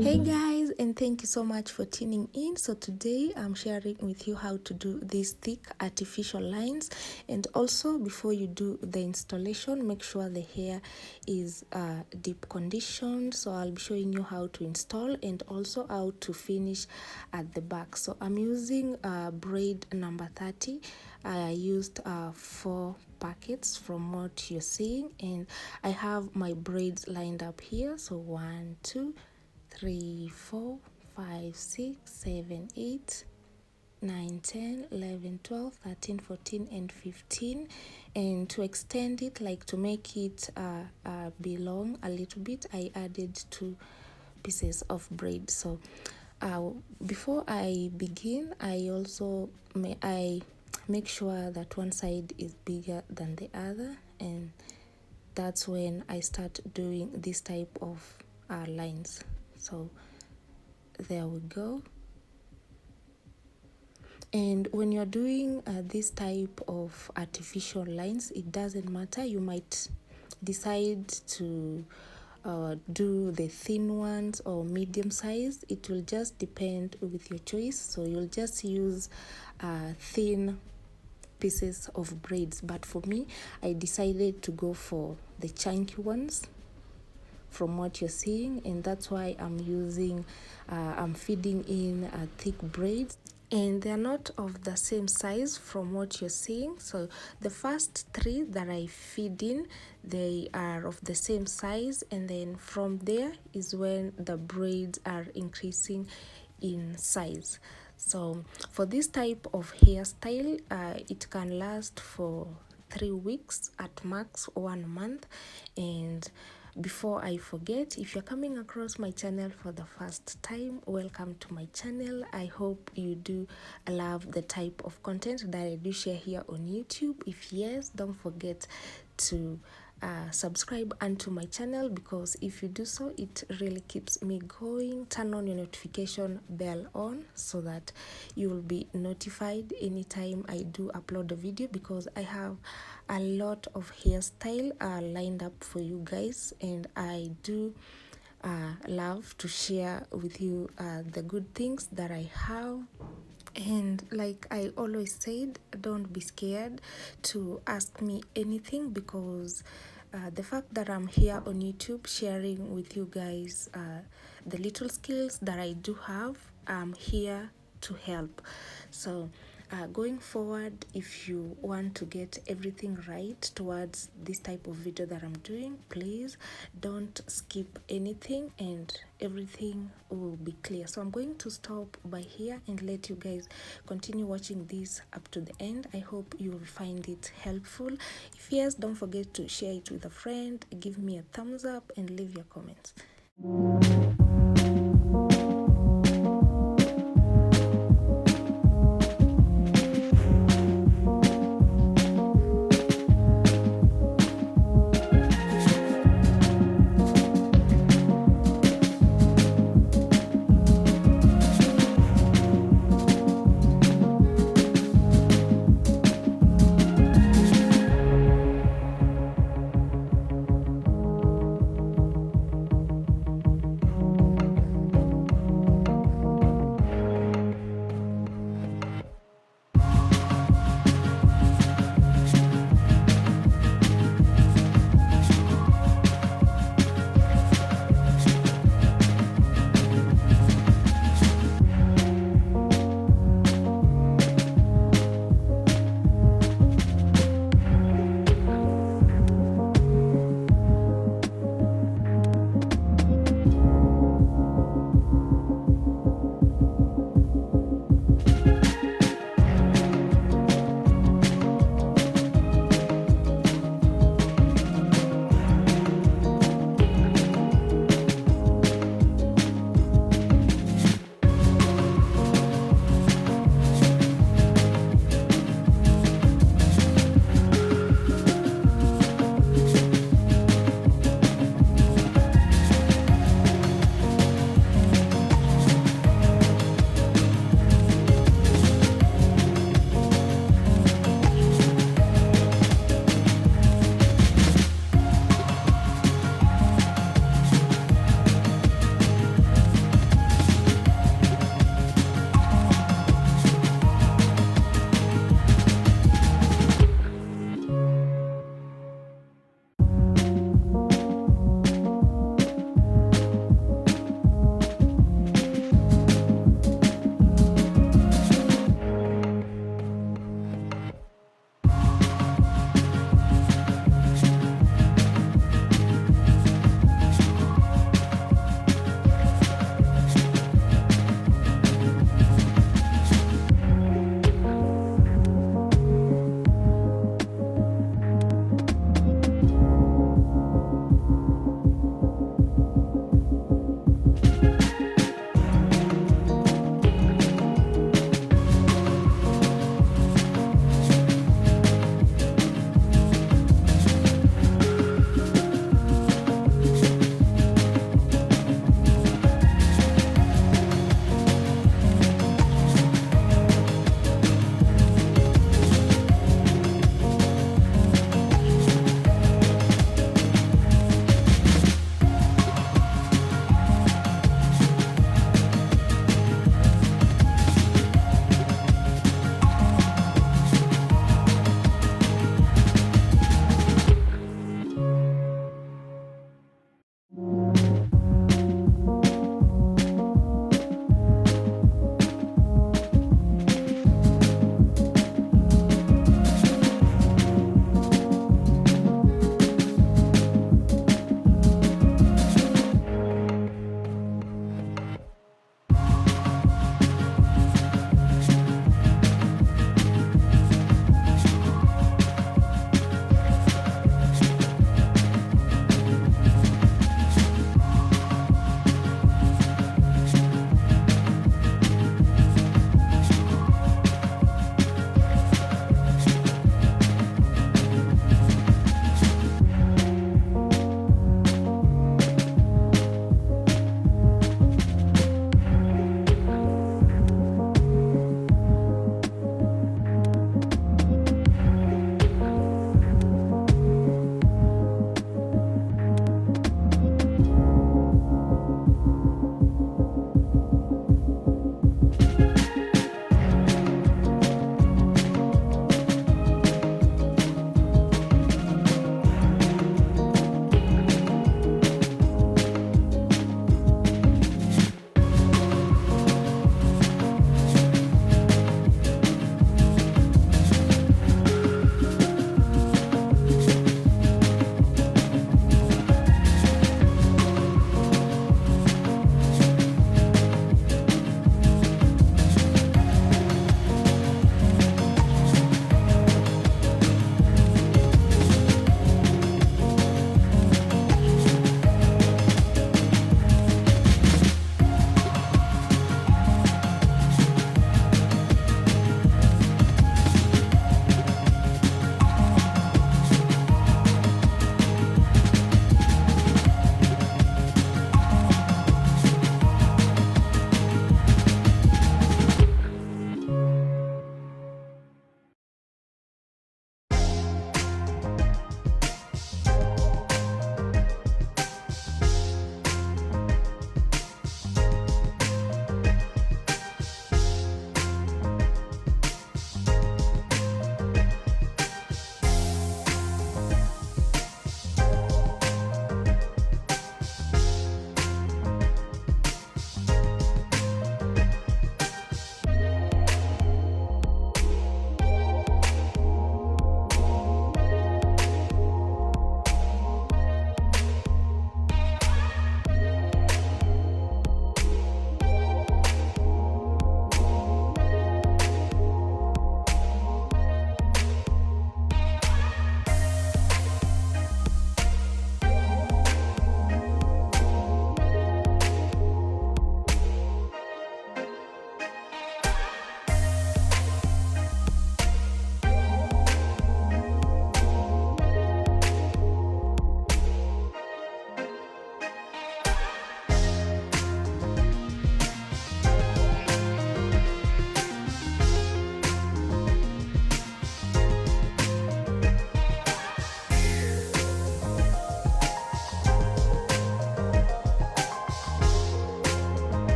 Hey guys, and thank you so much for tuning in. So today I'm sharing with you how to do these thick artificial lines, and also before you do the installation, make sure the hair is deep conditioned. So I'll be showing you how to install and also how to finish at the back. So I'm using braid number 30. I used 4 packets from what you're seeing, and I have my braids lined up here. So 1, 2, 3, 4, 5, 6, 7, 8, 9, 10, 11, 12, 13, 14, and 15. And to extend it, like to make it be long a little bit, I added 2 pieces of braid. So before I begin, I also make sure that one side is bigger than the other, and that's when I start doing this type of lines. So there we go. And when you're doing this type of artificial lines, it doesn't matter. You might decide to do the thin ones or medium size. It will just depend with your choice. So you'll just use thin pieces of braids, but for me, I decided to go for the chunky ones from what you're seeing, and that's why I'm feeding in thick braids, and they're not of the same size from what you're seeing. So the first 3 that I feed in, they are of the same size, and then from there is when the braids are increasing in size. So for this type of hairstyle, it can last for 3 weeks, at max 1 month. And before I forget, if you're coming across my channel for the first time, welcome to my channel. I hope you do love the type of content that I do share here on YouTube. If yes, don't forget to subscribe onto my channel, because if you do so, it really keeps me going. Turn on your notification bell on so that you will be notified anytime I do upload a video, because I have a lot of hairstyle lined up for you guys, and I do love to share with you the good things that I have. And like I always said, don't be scared to ask me anything, because the fact that I'm here on YouTube sharing with you guys the little skills that I do have, I'm here to help. So going forward, if you want to get everything right towards this type of video that I'm doing, please don't skip anything, and everything will be clear. So I'm going to stop by here and let you guys continue watching this up to the end. I hope you will find it helpful. If yes, don't forget to share it with a friend, give me a thumbs up, and leave your comments.